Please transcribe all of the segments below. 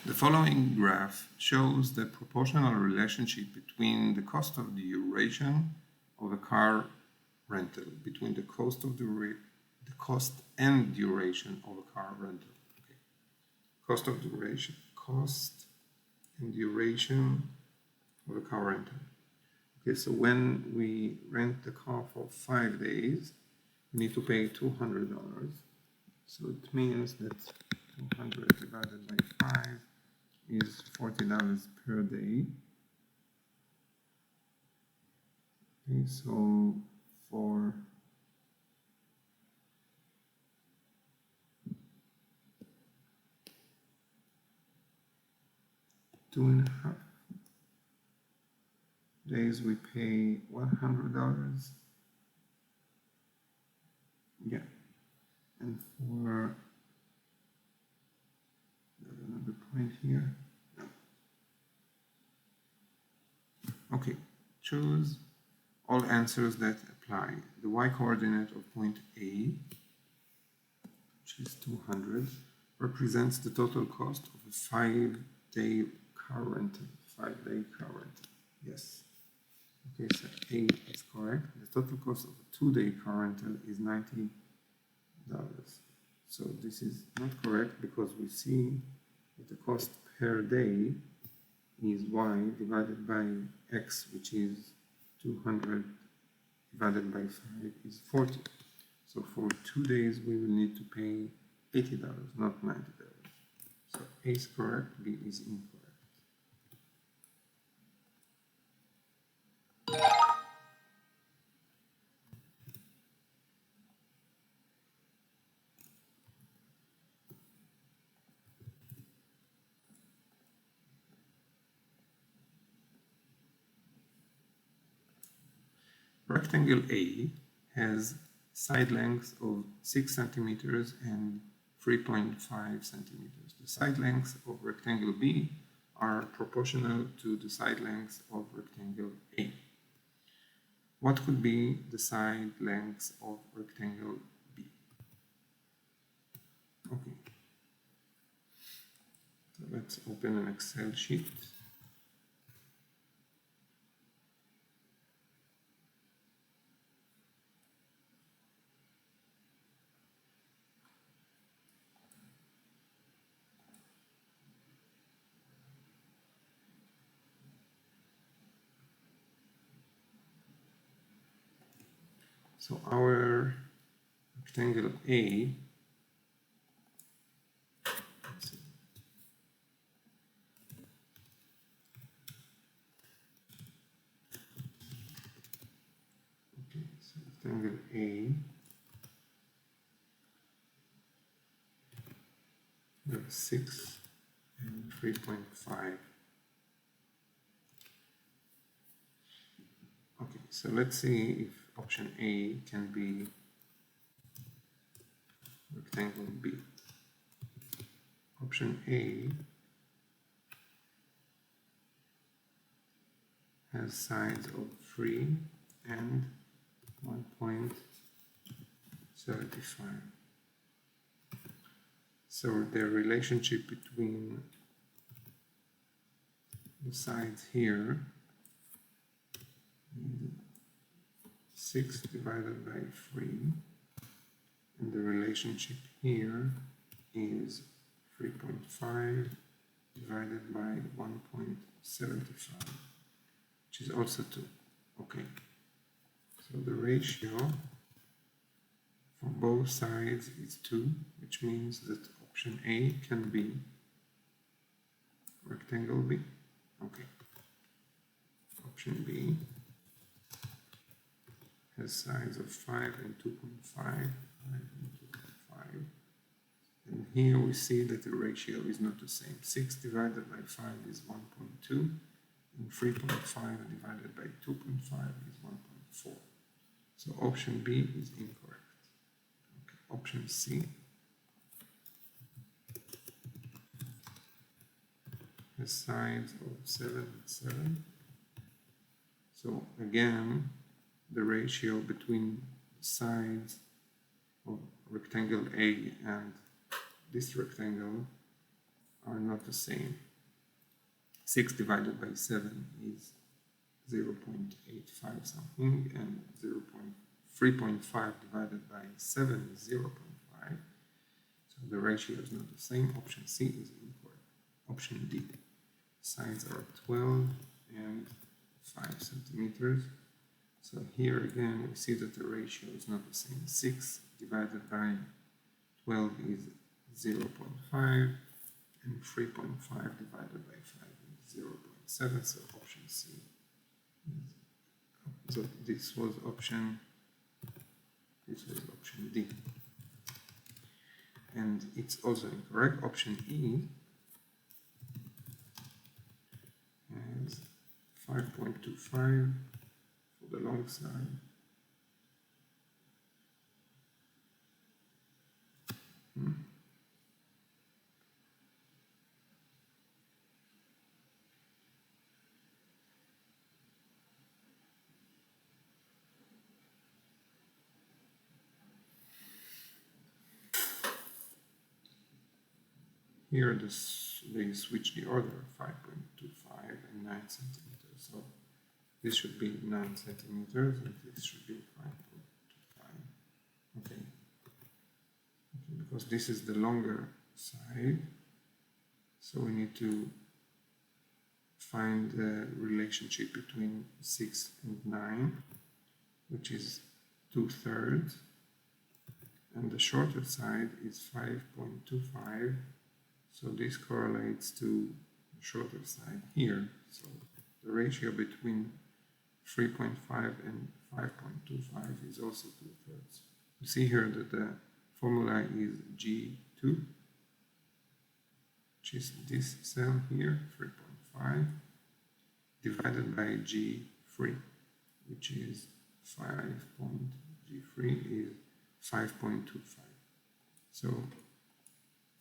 The following graph shows the proportional relationship between the cost of duration of a car rental, between the cost and duration of a car rental. Okay. Cost and duration of a car rental. Okay, so when we rent the car for 5 days, we need to pay $200. So it means that 200 divided by 5 is $40 per day. Okay, so for two and a half days we pay $100. Yeah, and for another point here. Okay, choose all answers that apply. The y-coordinate of point A, which is 200, represents the total cost of a 5-day car rental. 5-day car rental. Yes. Okay, so A is correct. The total cost of a 2-day car rental is $90. So this is not correct because we see that the cost per day is y divided by x, which is 200 divided by 5 is 40. So for 2 days we will need to pay $80, not $90. So A is correct, B is incorrect. Rectangle A has side lengths of 6 centimeters and 3.5 centimeters. The side lengths of rectangle B are proportional to the side lengths of rectangle A. What could be the side lengths of rectangle B? Okay. So let's open an Excel sheet. So our rectangle A, let's see. Okay, so rectangle A, we have 6 and 3.5. Okay, so let's see if option A can be rectangle B. Option A has sides of 3 and 1.75. So the relationship between the sides here is 6 divided by 3, and the relationship here is 3.5 divided by 1.75, which is also 2. Okay, so the ratio for both sides is 2, which means that option A can be rectangle B. Okay, option B has sides of 5 and 2.5, and here we see that the ratio is not the same. 6 divided by 5 is 1.2, and 3.5 divided by 2.5 is 1.4. So option B is incorrect. Okay. Option C has sides of 7 and 7. So again, the ratio between sides of rectangle A and this rectangle are not the same. 6 divided by 7 is 0.85 something, and 3.5 divided by 7 is 0.5. So the ratio is not the same. Option C is incorrect. Option D. Sides are 12 and 5 centimeters. So here again we see that the ratio is not the same. 6 divided by 12 is 0.5, and 3.5 divided by 5 is 0.7. So option C is, so this was option D. And it's also incorrect. Option E has 5.25 for the long side. Here they switch the order, 5.25 and 9 centimeters. So this should be 9 centimeters and this should be 5.25. Okay, because this is the longer side, so we need to find the relationship between 6 and 9, which is 2/3, and the shorter side is 5.25. So this correlates to the shorter side here. So the ratio between 3.5 and 5.25 is also 2/3. You see here that the formula is G2, which is this cell here, 3.5, divided by G3, which is G3 is 5.25. So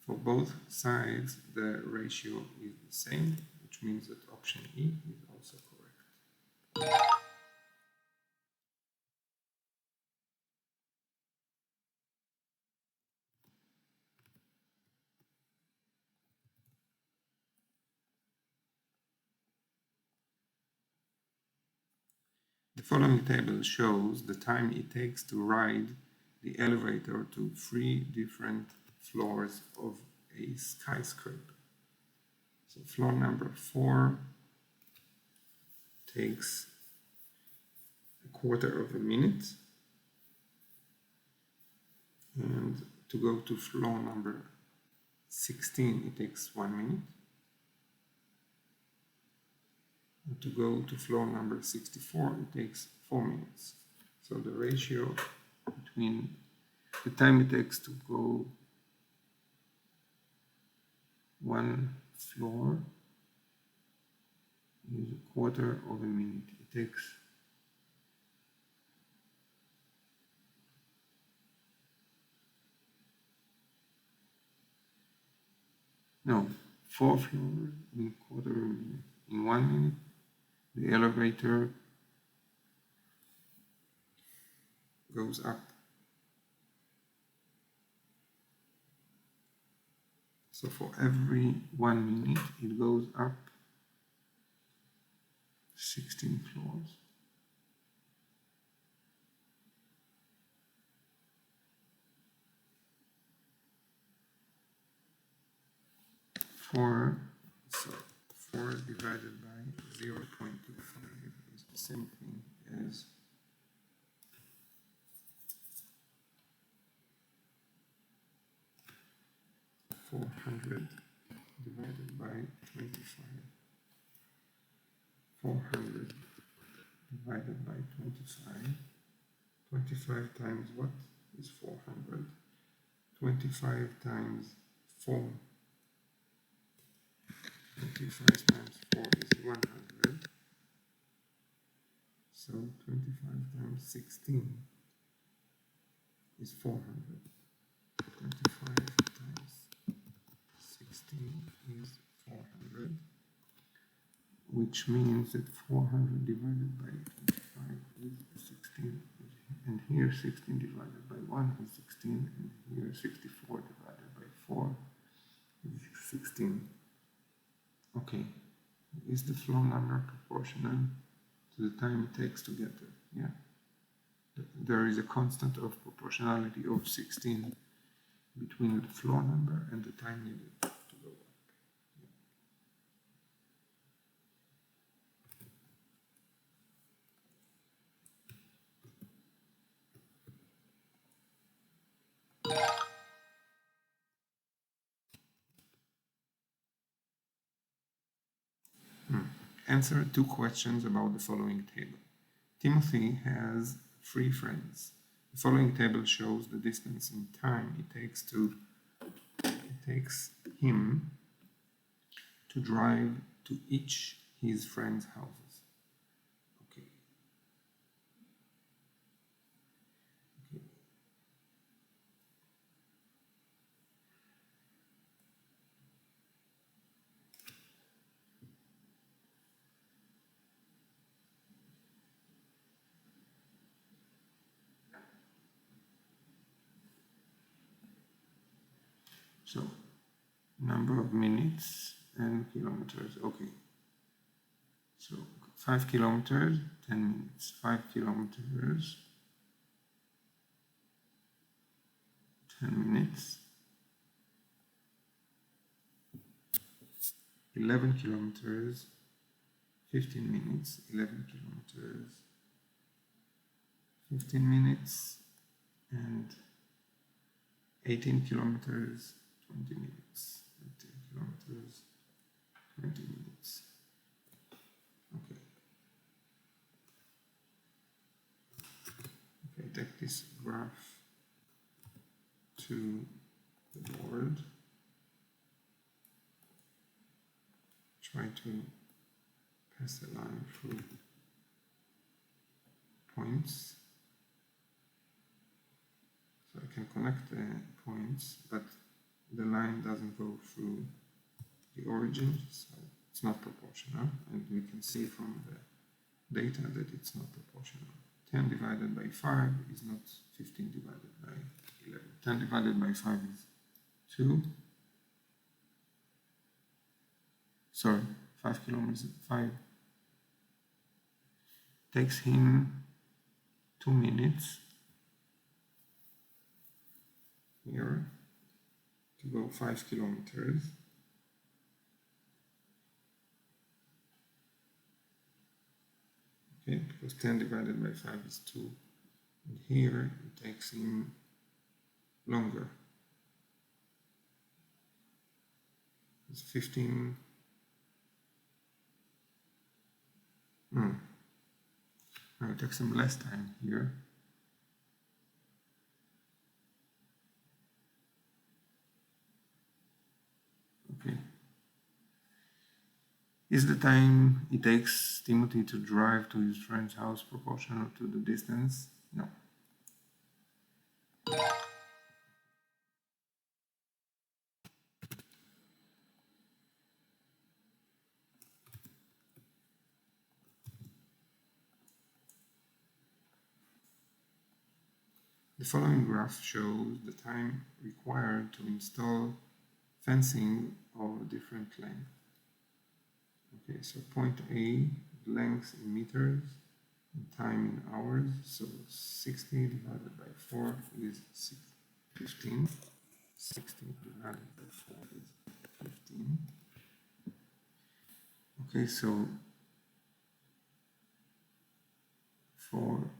for both sides, the ratio is the same, which means that option E is also correct. The following table shows the time it takes to ride the elevator to 3 different floors of a skyscraper. So floor number 4 takes a quarter of a minute, and to go to floor number 16 it takes 1 minute, and to go to floor number 64 it takes 4 minutes. So the ratio between the time it takes to go one floor is a quarter of a minute. It takes no 4 floors in a quarter of a minute. In 1 minute, the elevator goes up. So for every 1 minute, it goes up 16 floors. So 4 divided by 0.25 is the same thing as 400 divided by 25. 400 divided by 25. 25 times what is 400? 25 times 4. 25 times 4 is 100. So 25 times 16 is 400. 25 times 16 is 400, which means that 400 divided by 25 is 16, and here 16 divided by 1 is 16, and here 64 divided by 4 is 16. Okay, is the floor number proportional to the time it takes to get there? Yeah. There is a constant of proportionality of 16 between the floor number and the time needed to go up. Answer 2 questions about the following table. Timothy has 3 friends. The following table shows the distance in time it takes him to drive to each his friend's houses. Okay. So, number of minutes and kilometers. Okay. So 5 kilometers, 10 minutes. 5 kilometers, 10 minutes. 11 kilometers, 15 minutes. 11 kilometers, 15 minutes. And 18 kilometers, 20 minutes. 18 kilometers, 20 minutes. Okay. Okay, take this graph to the board. Try to pass a line through points. So I can connect the points, but the line doesn't go through the origin, so it's not proportional, and we can see from the data that it's not proportional. 10 divided by 5 is not 15 divided by 11. 10 divided by 5 is 2. Sorry, 5 kilometers, 5. Takes him 2 minutes here to go 5 kilometers. Okay, because 10 divided by 5 is 2. And here it takes him longer. It's 15. No, it takes him less time here. Okay. Is the time it takes Timothy to drive to his friend's house proportional to the distance? No. The following graph shows the time required to install fencing of a different length. Okay, so point A, length in meters, and time in hours. So 60 divided by 4 is 15. 60 divided by 4 is 15. Okay, so for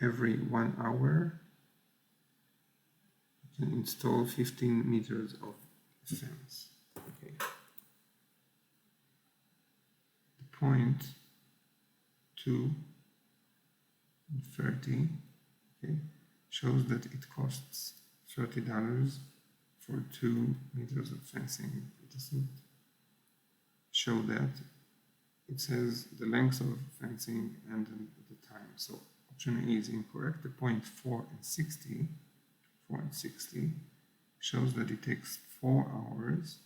every 1 hour, you can install 15 meters of fence. Okay. The point 2 and 30, okay, shows that it costs $30 for 2 meters of fencing. It doesn't show that. It says the length of fencing and the time. So option A is incorrect. The point 4 and 60 shows that it takes 4 hours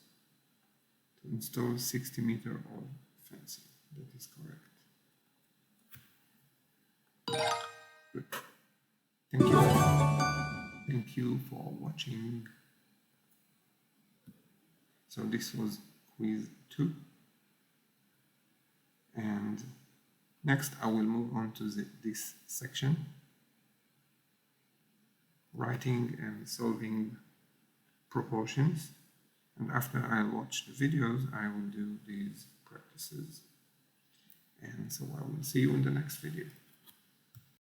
to install 60 meters of fencing. That is correct. Good. Thank you. Thank you for watching. So this was quiz 2. And next I will move on to this section, writing and solving proportions. And after I watch the videos, I will do these practices. And so I will see you in the next video.